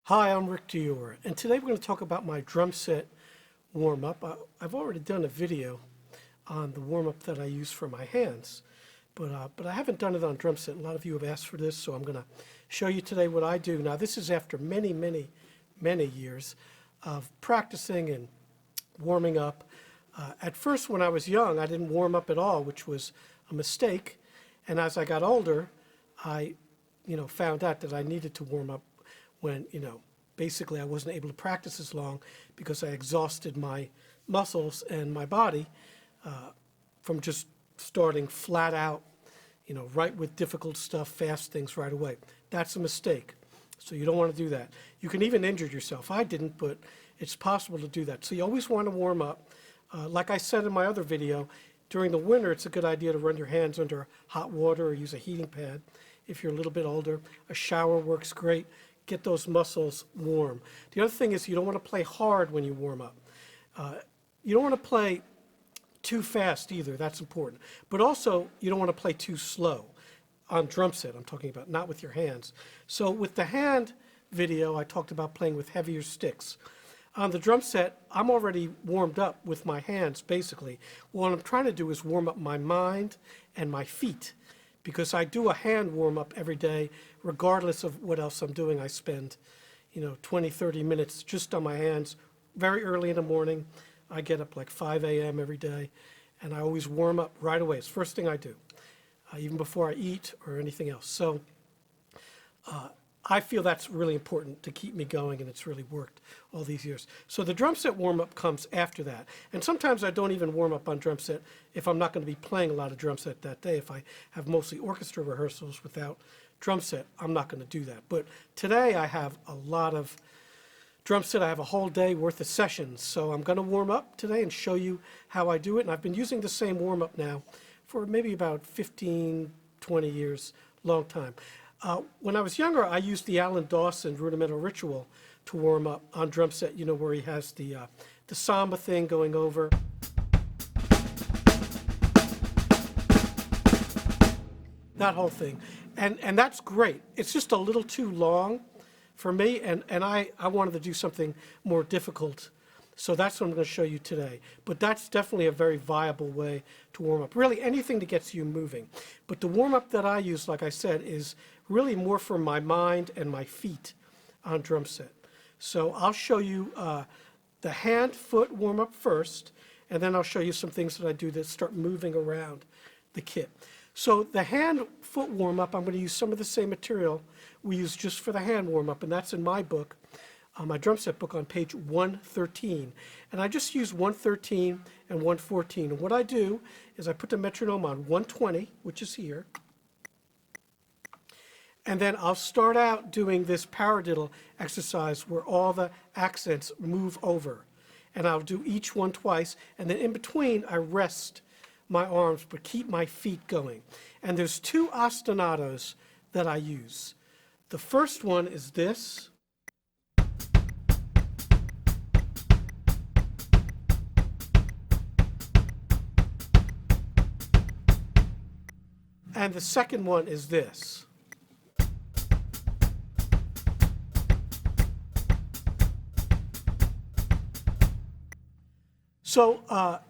Hi, I'm rickdior, and today we're going to talk about my drum set warm-up. I've already done a video on the warm-up that I use for my hands, but I haven't done it on drum set. A lot of you have asked for this, so I'm going to show you today what I do. Now, this is after many years of practicing and warming up. At first, when I was young, I didn't warm up at all, which was a mistake, and as I got older, I found out that I needed to warm up when, basically I wasn't able to practice as long because I exhausted my muscles and my body from just starting flat out, right with difficult stuff, fast things right away. That's a mistake. So you don't want to do that. You can even injure yourself. I didn't, but it's possible to do that. So you always want to warm up. Like I said in my other video, during the winter, it's a good idea to run your hands under hot water or use a heating pad. If you're a little bit older, a shower works great. Get those muscles warm. The other thing is you don't want to play hard when you warm up. You don't want to play too fast either. That's important. But also, you don't want to play too slow. On drum set, I'm talking about, not with your hands. So with the hand video, I talked about playing with heavier sticks. On the drum set, I'm already warmed up with my hands, basically. What I'm trying to do is warm up my mind and my feet, because I do a hand warm-up every day, regardless of what else I'm doing. I spend, 20, 30 minutes just on my hands very early in the morning. I get up like 5 a.m. every day, and I always warm up right away. It's the first thing I do, even before I eat or anything else. So I feel that's really important to keep me going, and it's really worked all these years. So the drum set warm-up comes after that. And sometimes I don't even warm up on drum set if I'm not going to be playing a lot of drum set that day. If I have mostly orchestra rehearsals without drum set, I'm not going to do that. But today I have a lot of drum set. I have a whole day worth of sessions. So I'm going to warm up today and show you how I do it. And I've been using the same warm-up now for maybe about 15, 20 years, long time. When I was younger, I used the Alan Dawson Rudimental Ritual to warm up on drum set, where he has the samba thing going over. That whole thing. And that's great. It's just a little too long for me, and I wanted to do something more difficult. So that's what I'm going to show you today. But that's definitely a very viable way to warm up. Really, anything that gets you moving. But the warm-up that I use, like I said, is really more for my mind and my feet on drum set. So I'll show you the hand-foot warm-up first, and then I'll show you some things that I do that start moving around the kit. So the hand-foot warm-up, I'm going to use some of the same material we use just for the hand warm-up, and that's in my book, my drum set book, on page 113. And I just use 113 and 114. And what I do is I put the metronome on 120, which is here. And then I'll start out doing this paradiddle exercise where all the accents move over. And I'll do each one twice. And then in between, I rest my arms but keep my feet going. And there's two ostinatos that I use. The first one is this. And the second one is this. So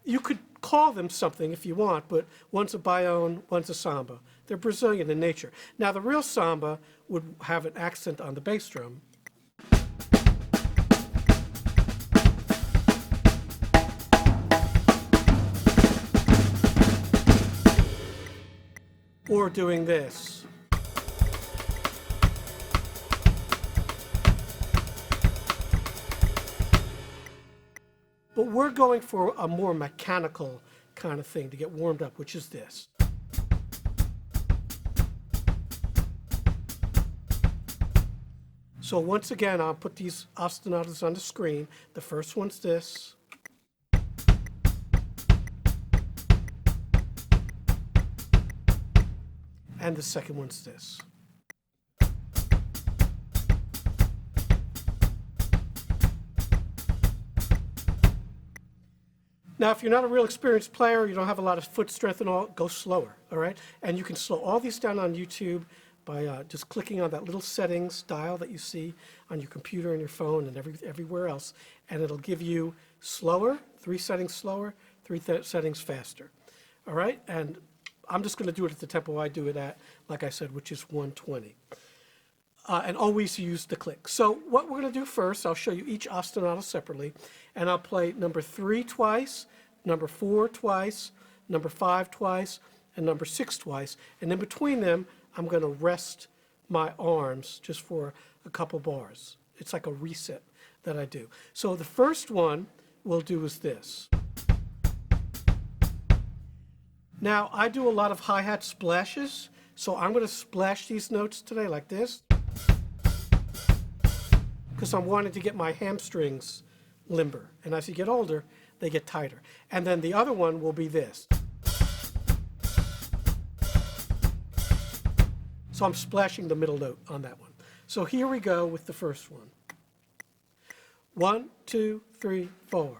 you could call them something if you want, but one's a baião, one's a samba. They're Brazilian in nature. Now the real samba would have an accent on the bass drum. Or doing this. But we're going for a more mechanical kind of thing to get warmed up, which is this. So once again, I'll put these ostinatos on the screen. The first one's this. And the second one's this. Now, if you're not a real experienced player, you don't have a lot of foot strength and all, go slower, all right? And you can slow all these down on YouTube by just clicking on that little settings dial that you see on your computer and your phone and everywhere else, and it'll give you slower, 3 settings slower, 3 settings faster. All right, and I'm just going to do it at the tempo I do it at, like I said, which is 120. And always use the click. So what we're going to do first, I'll show you each ostinato separately, and I'll play number 3 twice, number 4 twice, number 5 twice, and number 6 twice, and in between them, I'm going to rest my arms just for a couple bars. It's like a reset that I do. So the first one we'll do is this. Now, I do a lot of hi-hat splashes, so I'm going to splash these notes today like this, because I'm wanting to get my hamstrings limber. And as you get older, they get tighter. And then the other one will be this. So I'm splashing the middle note on that one. So here we go with the first one. 1, 2, 3, 4.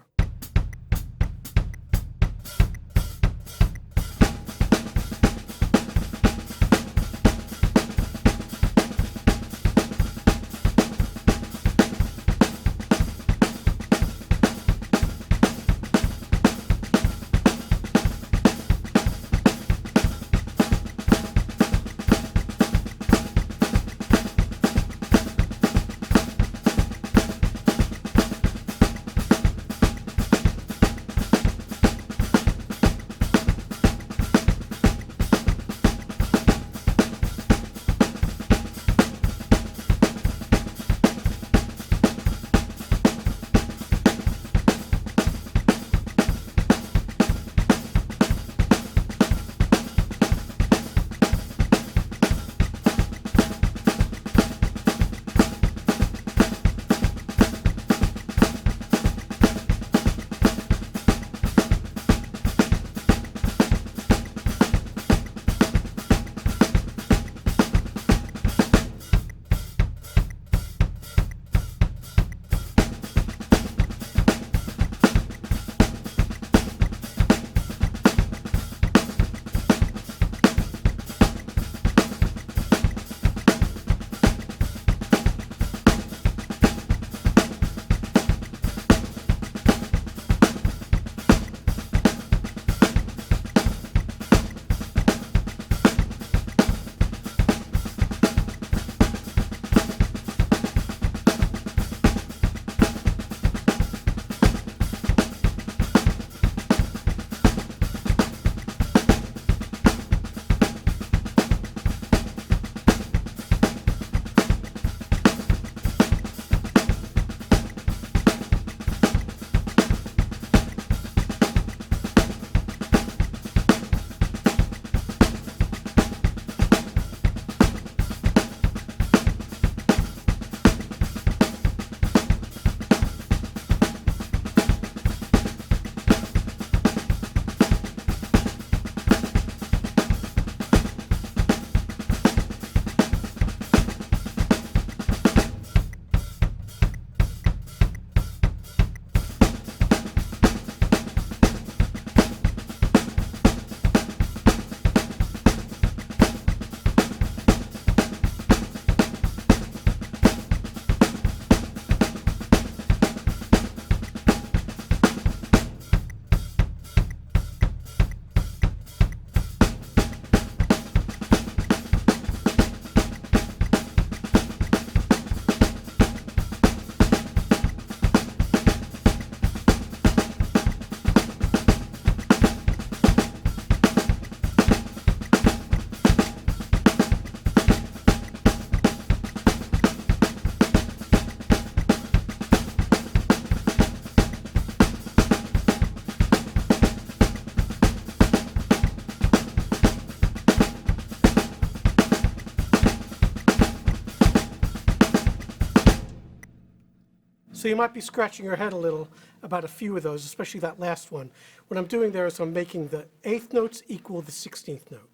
So you might be scratching your head a little about a few of those, especially that last one. What I'm doing there is I'm making the 8th notes equal the 16th note.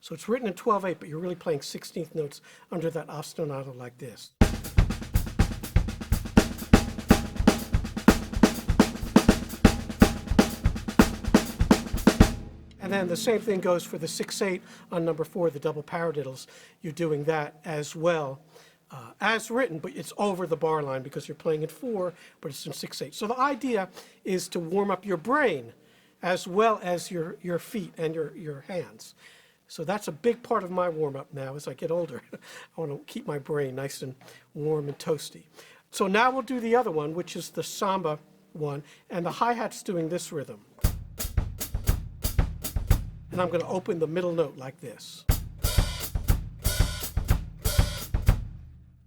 So it's written in 12/8, but you're really playing 16th notes under that ostinato like this. And then the same thing goes for the 6/8 on number 4, the double paradiddles. You're doing that as well, as written, but it's over the bar line because you're playing in 4, but it's in 6/8. So the idea is to warm up your brain as well as your feet and your hands. So that's a big part of my warm-up now as I get older. I want to keep my brain nice and warm and toasty. So now we'll do the other one, which is the samba one, and the hi-hat's doing this rhythm. And I'm going to open the middle note like this.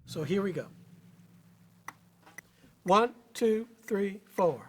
So here we go. 1, 2, 3, 4.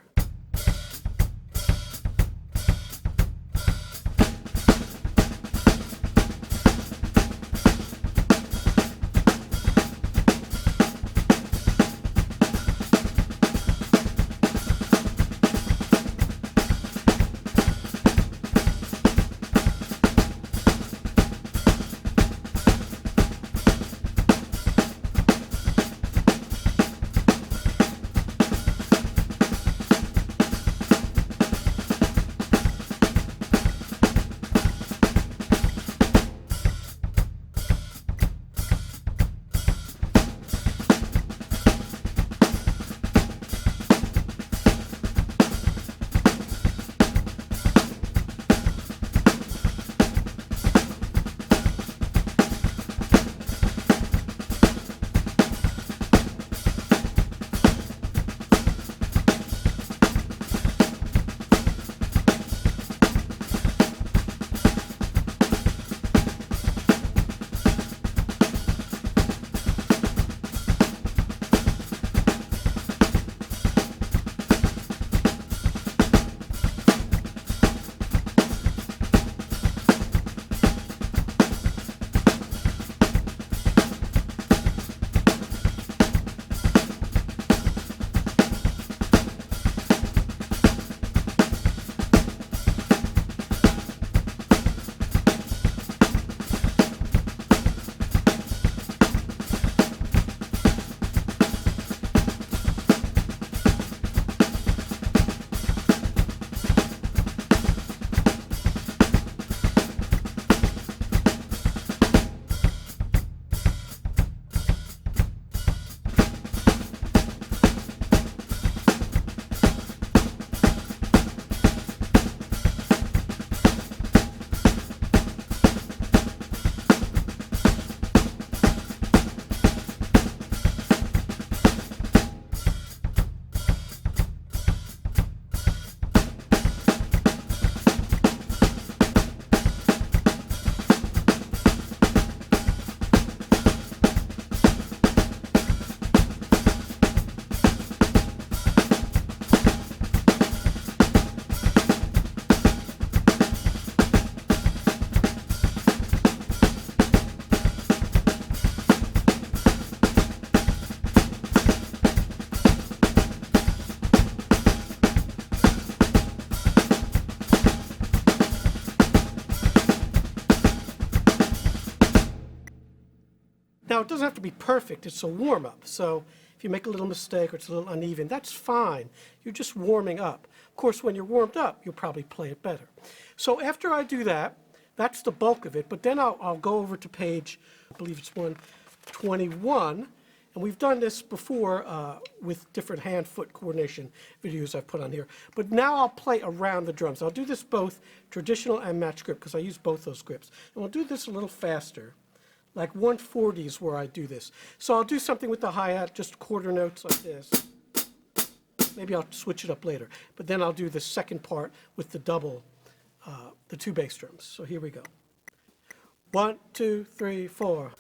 Now, it doesn't have to be perfect. It's a warm-up. So if you make a little mistake or it's a little uneven, that's fine. You're just warming up. Of course, when you're warmed up, you'll probably play it better. So after I do that, that's the bulk of it. But then I'll go over to page, I believe it's 121. And we've done this before with different hand-foot coordination videos I've put on here. But now I'll play around the drums. I'll do this both traditional and match grip because I use both those grips. And we'll do this a little faster. Like 140 is where I do this. So I'll do something with the hi-hat, just quarter notes like this. Maybe I'll switch it up later. But then I'll do the second part with the double, the two bass drums. So here we go. 1, 2, 3, 4.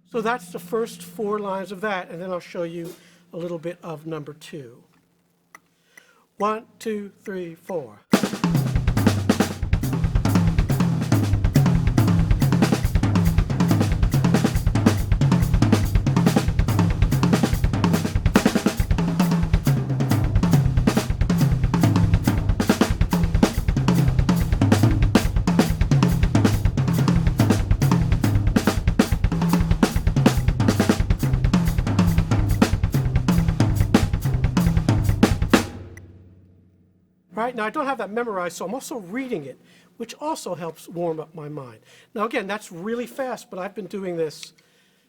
So that's the first 4 lines of that, and then I'll show you a little bit of number 2. 1, 2, 3, 4. right, now I don't have that memorized, so I'm also reading it, which also helps warm up my mind. Now again, that's really fast, but I've been doing this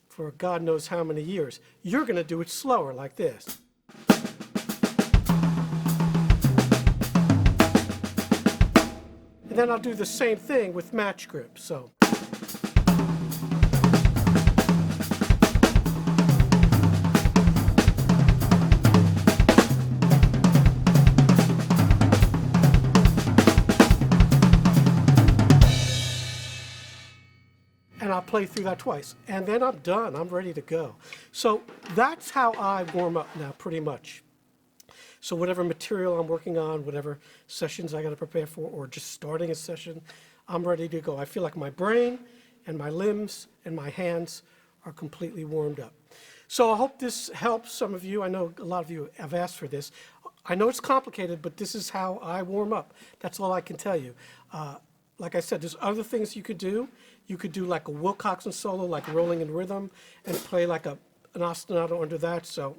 for God knows how many years. You're going to do it slower, like this. And then I'll do the same thing with match grip, so. And I'll play through that twice. And then I'm done. I'm ready to go. So that's how I warm up now, pretty much. So whatever material I'm working on, whatever sessions I got to prepare for, or just starting a session, I'm ready to go. I feel like my brain and my limbs and my hands are completely warmed up. So I hope this helps some of you. I know a lot of you have asked for this. I know it's complicated, but this is how I warm up. That's all I can tell you. Like I said, there's other things you could do. You could do like a Wilcoxon solo, like rolling in rhythm, and play like an ostinato under that. So.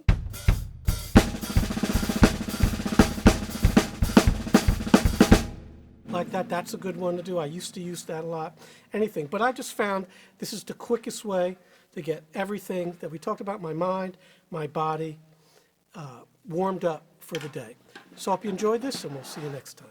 Like that, that's a good one to do. I used to use that a lot. Anything. But I just found this is the quickest way to get everything that we talked about, my mind, my body, warmed up for the day. So I hope you enjoyed this, and we'll see you next time.